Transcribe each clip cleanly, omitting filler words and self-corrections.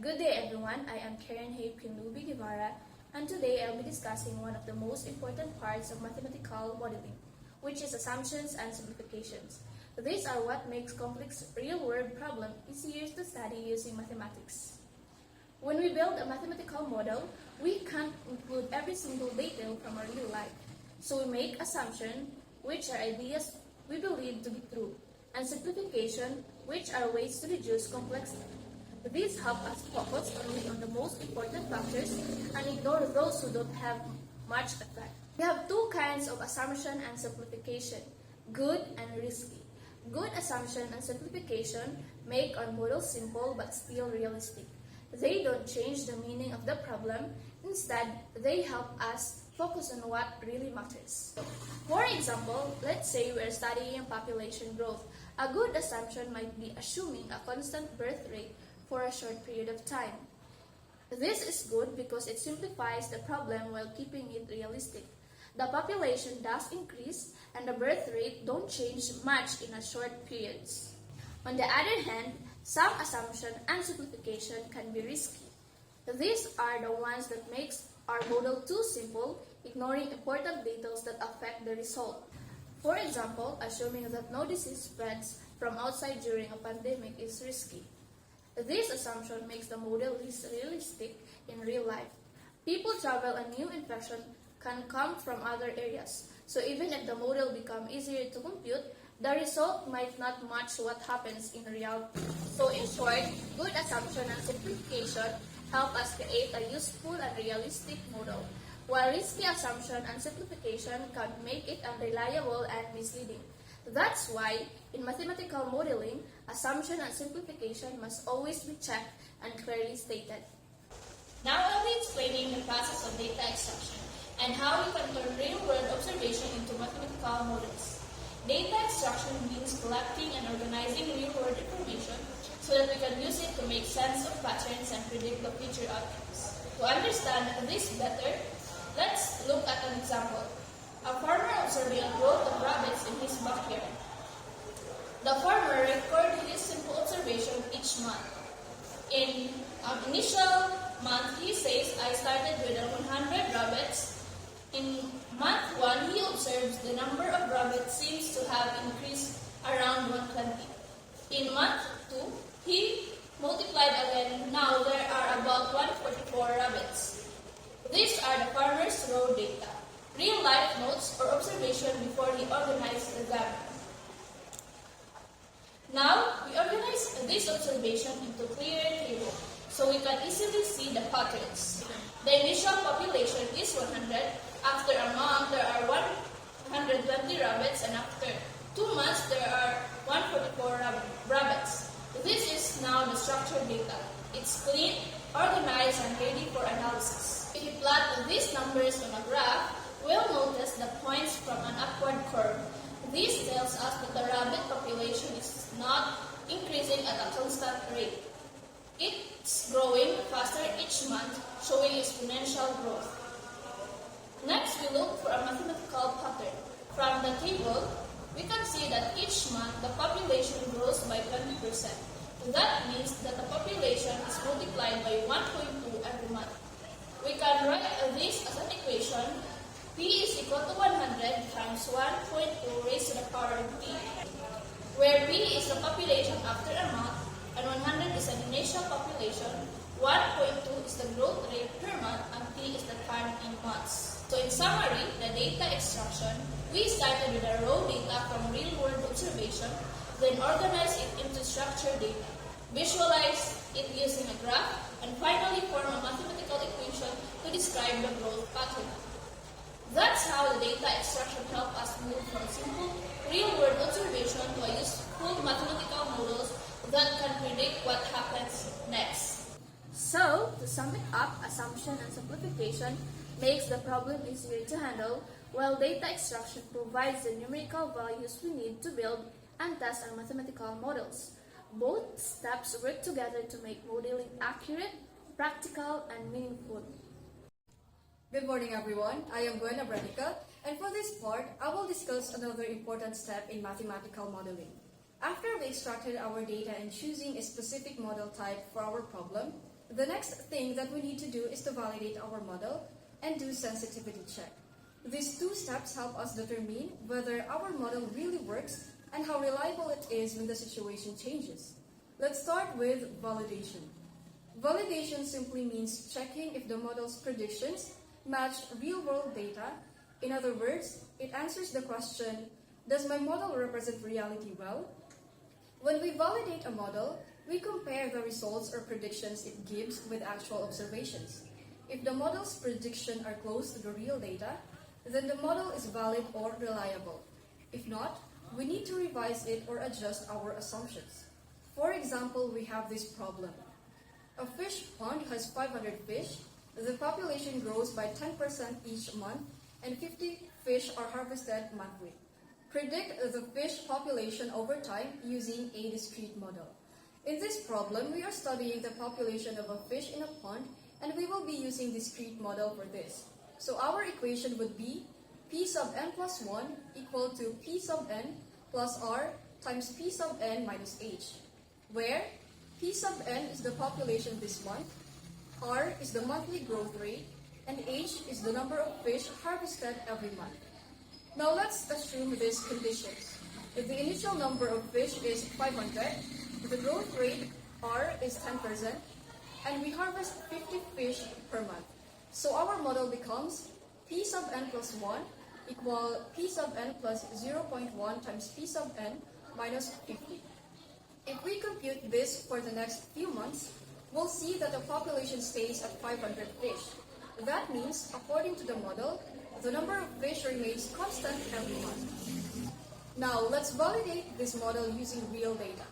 Good day everyone, I am Karen Habe Kinubi Guevara, and today I'll be discussing one of the most important parts of mathematical modeling, which is assumptions and simplifications. These are what makes complex real-world problems easier to study using mathematics. When we build a mathematical model, we can't include every single detail from our real life, so we make assumptions, which are ideas we believe to be true, and simplification, which are ways to reduce complexity. These help us focus only on the most important factors and ignore those who don't have much effect. We have two kinds of assumption and simplification, good and risky. Good assumption and simplification make our model simple but still realistic. They don't change the meaning of the problem, instead they help us focus on what really matters. For example, let's say we are studying population growth. A good assumption might be assuming a constant birth rate for a short period of time. This is good because it simplifies the problem while keeping it realistic. The population does increase and the birth rate don't change much in a short periods. On the other hand, some assumption and simplification can be risky. These are the ones that makes our model too simple, ignoring important details that affect the result. For example, assuming that no disease spreads from outside during a pandemic is risky. This assumption makes the model less realistic in real life. People travel and new infection can come from other areas, so even if the model becomes easier to compute, the result might not match what happens in reality. So in short, good assumption and simplification help us create a useful and realistic model, while risky assumption and simplification can make it unreliable and misleading. That's why, in mathematical modeling, assumption and simplification must always be checked and clearly stated. Now I'll be explaining the process of data extraction and how we can turn real-world observation into mathematical models. Data extraction means collecting and organizing real-world information so that we can use it to make sense of patterns and predict the future outcomes. To understand this better, let's look at an example. A farmer observing a growth of rabbits in his backyard. The farmer recorded his simple observation each month. In initial month, he says, I started with 100 rabbits. In month 1, he observes the number of rabbits seems to have increased around 120. In month 2, he multiplied again. Now there are about 144 rabbits. These are the farmer's raw data, real-life notes or observation before he organized the data. Now, we organize this observation into clear table so we can easily see the patterns. The initial population is 100. After a month, there are 120 rabbits, and after 2 months, there are 144 rabbits. This is now the structured data. It's clean, organized, and ready for analysis. If we plot these numbers on a graph, we'll notice the points from an upward curve. This tells us that the rabbit population is not increasing at a constant rate. It's growing faster each month, showing exponential growth. Next, we look for a mathematical pattern. From the table, we can see that each month the population grows by 20%. That means that the population is multiplied by 1.2 every month. We can write this as an equation. P is equal to 100 times 1.2 raised to the power of P, where P is the population after a month, and 100 is an initial population, 1.2 is the growth rate per month, and T is the time in months. So in summary, the data extraction, we started with the raw data from real-world observation, then organized it into structured data, visualize it using a graph, and finally form a mathematical equation to describe the growth pattern. That's how the data extraction helped us move from simple real-world observation to a useful mathematical models that can predict what happens next. So, to sum it up, assumption and simplification makes the problem easier to handle, while data extraction provides the numerical values we need to build and test our mathematical models. Both steps work together to make modeling accurate, practical, and meaningful. Good morning everyone, I am Gwen Abranica, and for this part, I will discuss another important step in mathematical modeling. After we extracted our data and choosing a specific model type for our problem, The next thing that we need to do is to validate our model and do sensitivity check. These two steps help us determine whether our model really works and how reliable it is when the situation changes. Let's start with validation. Validation simply means checking if the model's predictions match real-world data. In other words, it answers the question, does my model represent reality well? When we validate a model, we compare the results or predictions it gives with actual observations. If the model's predictions are close to the real data, then the model is valid or reliable. If not, we need to revise it or adjust our assumptions. For example, we have this problem. A fish pond has 500 fish. The population grows by 10% each month, and 50 fish are harvested monthly. Predict the fish population over time using a discrete model. In this problem, we are studying the population of a fish in a pond, and we will be using discrete model for this. So our equation would be P sub n plus 1 equal to P sub n plus r times P sub n minus h, where P sub n is the population this month, r is the monthly growth rate, and h is the number of fish harvested every month. Now let's assume these conditions. If the initial number of fish is 500, the growth rate r is 10%, and we harvest 50 fish per month. So our model becomes P sub n plus 1 equal P sub n plus 0.1 times P sub n minus 50. If we compute this for the next few months, we'll see that the population stays at 500 fish. That means, according to the model, the number of fish remains constant every month. Now, let's validate this model using real data.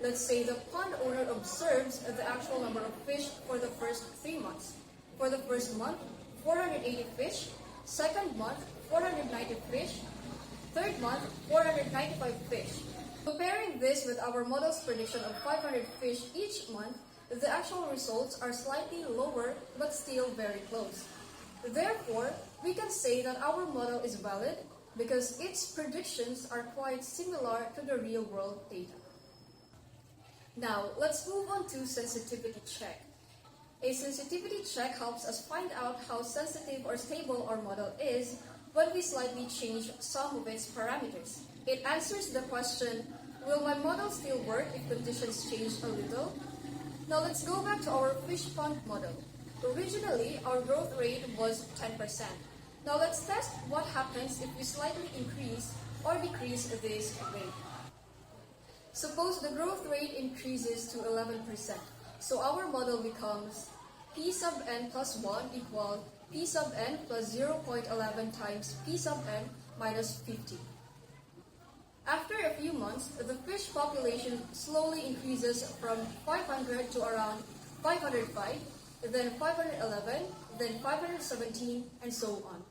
Let's say the pond owner observes the actual number of fish for the first 3 months. For the first month, 480 fish. Second month, 490 fish. Third month, 495 fish. Comparing this with our model's prediction of 500 fish each month, the actual results are slightly lower but still very close. Therefore, we can say that our model is valid because its predictions are quite similar to the real-world data. Now, let's move on to sensitivity check. A sensitivity check helps us find out how sensitive or stable our model is when we slightly change some of its parameters. It answers the question, will my model still work if conditions change a little? Now let's go back to our fish pond model. Originally, our growth rate was 10%. Now let's test what happens if we slightly increase or decrease this rate. Suppose the growth rate increases to 11%. So our model becomes P sub n plus 1 equal P sub n plus 0.11 times P sub n minus 50. After a few months, the fish population slowly increases from 500 to around 505, then 511, then 517, and so on.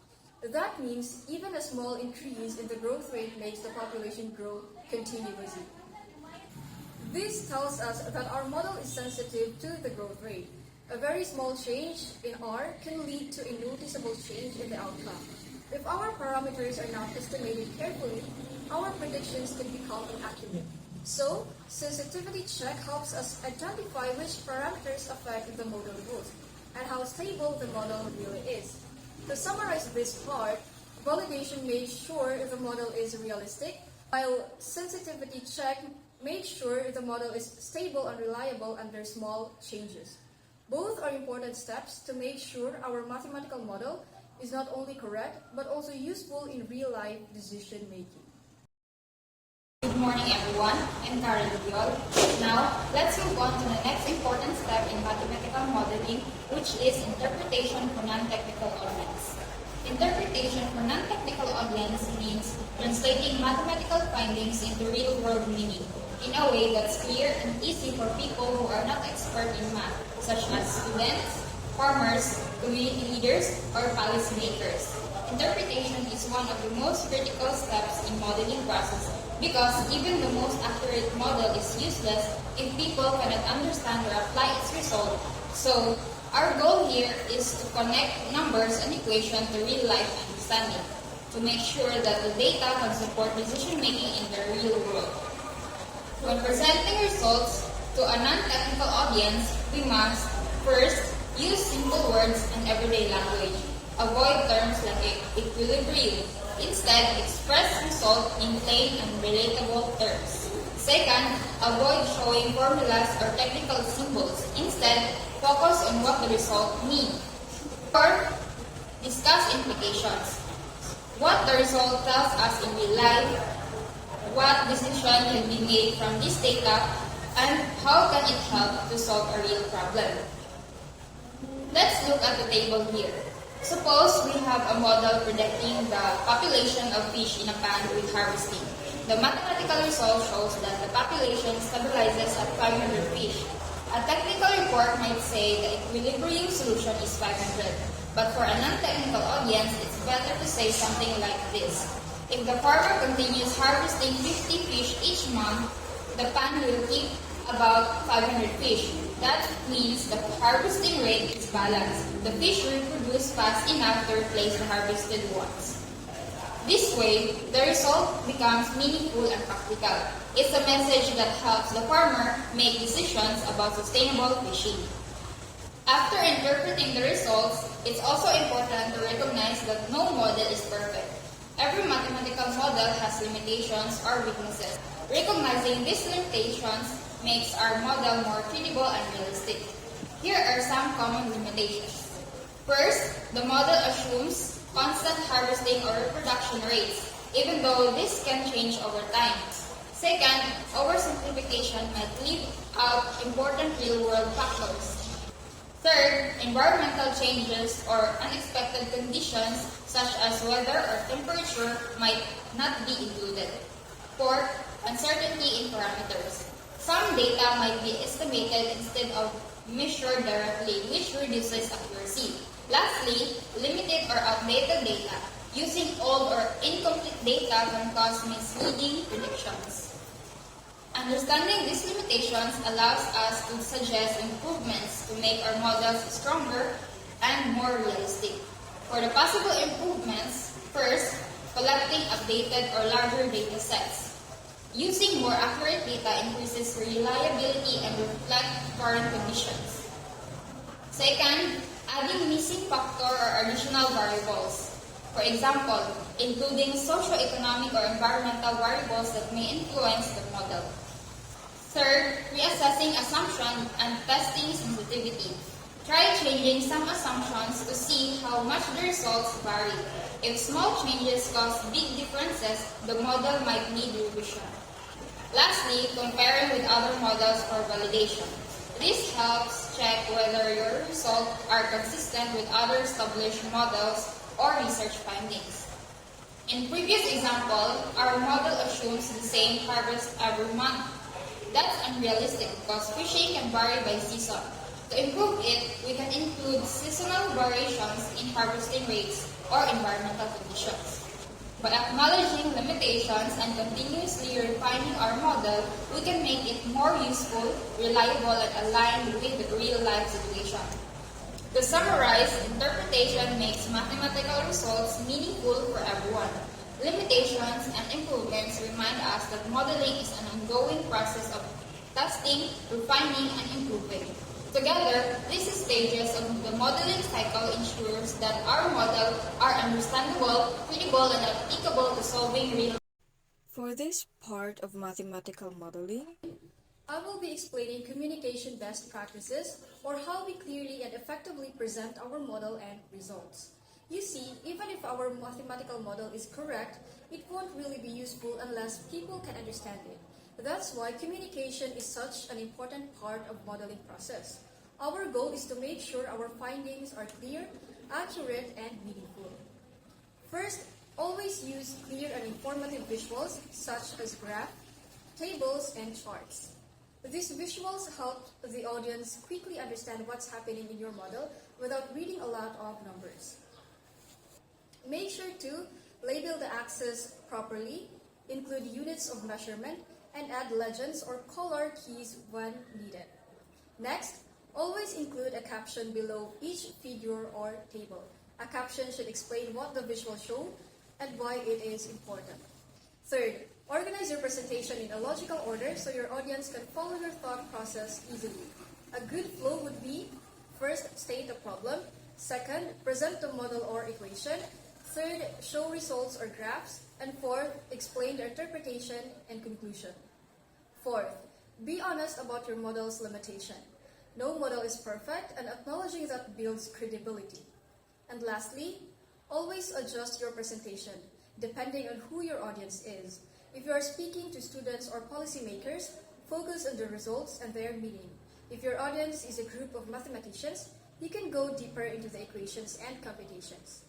That means even a small increase in the growth rate makes the population grow continuously. This tells us that our model is sensitive to the growth rate. A very small change in R can lead to a noticeable change in the outcome. If our parameters are not estimated carefully, our predictions can become inaccurate. So, sensitivity check helps us identify which parameters affect the model growth and how stable the model really is. To summarize this part, validation makes sure the model is realistic, while sensitivity check makes sure the model is stable and reliable under small changes. Both are important steps to make sure our mathematical model is not only correct, but also useful in real-life decision making. Good morning, everyone. I'm Karen Diol. Now, let's move on to the next important step in mathematical modeling, which is interpretation for non-technical audience. Interpretation for non-technical audience means translating mathematical findings into real-world meaning in a way that's clear and easy for people who are not expert in math, such as students, farmers, community leaders, or policymakers. Interpretation is one of the most critical steps in modeling process because even the most accurate model is useless if people cannot understand or apply its result. So, our goal here is to connect numbers and equations to real-life understanding to make sure that the data can support decision-making in the real world. When presenting results to a non-technical audience, we must First, use simple words and everyday language. Avoid terms like equilibrium. Instead, express result in plain and relatable terms. Second, avoid showing formulas or technical symbols. Instead, focus on what the result means. Fourth, discuss implications. What the result tells us in real life, what decision can be made from this data, and how can it help to solve a real problem. Let's look at the table here. Suppose we have a model predicting the population of fish in a pond with harvesting. The mathematical result shows that the population stabilizes at 500 fish. A technical report might say the equilibrium solution is 500, but for a non-technical audience, it's better to say something like this. If the farmer continues harvesting 50 fish each month, the pond will keep about 500 fish. That means the harvesting rate is balanced. The fish reproduce fast enough to replace the harvested ones. This way, the result becomes meaningful and practical. It's a message that helps the farmer make decisions about sustainable fishing. After interpreting the results, it's also important to recognize that no model is perfect. Every mathematical model has limitations or weaknesses. Recognizing these limitations makes our model more credible and realistic. Here are some common limitations. First, the model assumes constant harvesting or reproduction rates, even though this can change over time. Second, oversimplification might leave out important real-world factors. Third, environmental changes or unexpected conditions such as weather or temperature might not be included. Fourth, uncertainty in parameters. Some data might be estimated instead of measured directly, which reduces accuracy. Lastly, limited or outdated data. Using old or incomplete data can cause misleading predictions. Understanding these limitations allows us to suggest improvements to make our models stronger and more realistic. For the possible improvements, first, collecting updated or larger data sets. Using more accurate data increases reliability and reflects current conditions. Second, adding missing factor or additional variables. For example, including socioeconomic or environmental variables that may influence the model. Third, reassessing assumption and testing sensitivity. Try changing some assumptions to see how much the results vary. If small changes cause big differences, the model might need revision. Lastly, comparing with other models for validation. This helps check whether your results are consistent with other established models or research findings. In previous example, our model assumes the same harvest every month. That's unrealistic because fishing can vary by season. To improve it, we can include seasonal variations in harvesting rates or environmental conditions. By acknowledging limitations and continuously refining our model, we can make it more useful, reliable, and aligned with the real-life situation. To summarize, interpretation makes mathematical results meaningful for everyone. Limitations and improvements remind us that modeling is an ongoing process of testing, refining, and improving. Together, these stages of the modeling cycle ensures that our models are understandable, credible, and applicable to solving real. For this part of mathematical modeling, I will be explaining communication best practices or how we clearly and effectively present our model and results. You see, even if our mathematical model is correct, it won't really be useful unless people can understand it. That's why communication is such an important part of modeling process. Our goal is to make sure our findings are clear, accurate, and meaningful. First, always use clear and informative visuals such as graphs, tables, and charts. These visuals help the audience quickly understand what's happening in your model without reading a lot of numbers. Make sure to label the axes properly, include units of measurement, and add legends or color keys when needed. Next, always include a caption below each figure or table. A caption should explain what the visual shows and why it is important. Third, organize your presentation in a logical order so your audience can follow your thought process easily. A good flow would be First, state the problem. Second, present the model or equation. Third, show results or graphs. And fourth, explain the interpretation and conclusion. Fourth, be honest about your model's limitation. No model is perfect, and acknowledging that builds credibility. And lastly, always adjust your presentation, depending on who your audience is. If you are speaking to students or policymakers, focus on the results and their meaning. If your audience is a group of mathematicians, you can go deeper into the equations and computations.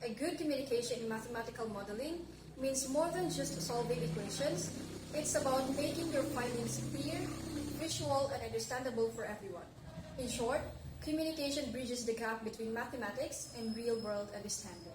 A good communication in mathematical modeling means more than just solving equations. It's about making your findings clear, visual, and understandable for everyone. In short, communication bridges the gap between mathematics and real-world understanding.